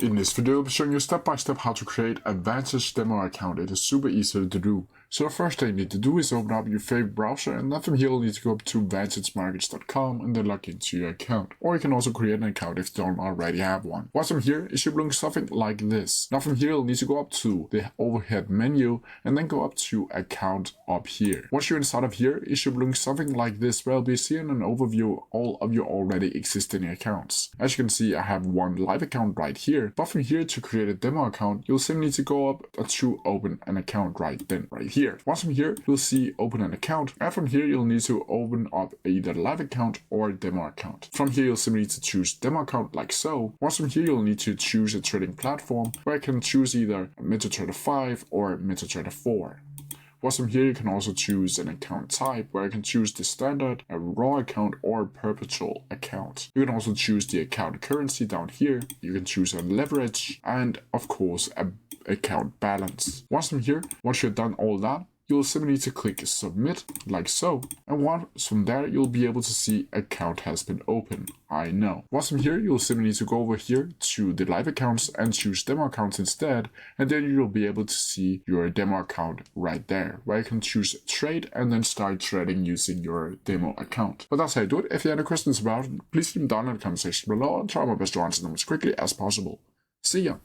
In this video, I'll be showing you step by step how to create a Vantage Demo account. It is super easy to do. So the first thing you need to do is open up your favorite browser, and then from here you'll need to go up to vantagemarkets.com and then log into your account. Or you can also create an account if you don't already have one. Once from here, it should look something like this. Now from here you'll need to go up to the overhead menu and then go up to account up here. Once you're inside of here, it should look something like this, where you'll be seeing an overview of all of your already existing accounts. As you can see, I have one live account right here, but from here to create a demo account, you'll simply need to go up to open an account right here. Once from here, you'll see open an account, and from here you'll need to open up either live account or demo account. From here you'll simply need to choose demo account like so. Once from here you'll need to choose a trading platform, where you can choose either MetaTrader 5 or MetaTrader 4. Once from here you can also choose an account type, where you can choose the standard, a raw account, or a perpetual account. You can also choose the account currency down here. You can choose a leverage and of course a account balance. Once from here, once you've done all that, you'll simply need to click submit like so, and once from there you'll be able to see account has been opened. I know. Once from here you'll simply need to go over here to the live accounts and choose demo accounts instead, and then you'll be able to see your demo account right there, where you can choose trade and then start trading using your demo account. But that's how you do it. If you have any questions about it, please leave them down in the comment section below. I'll try my best to answer them as quickly as possible. See ya!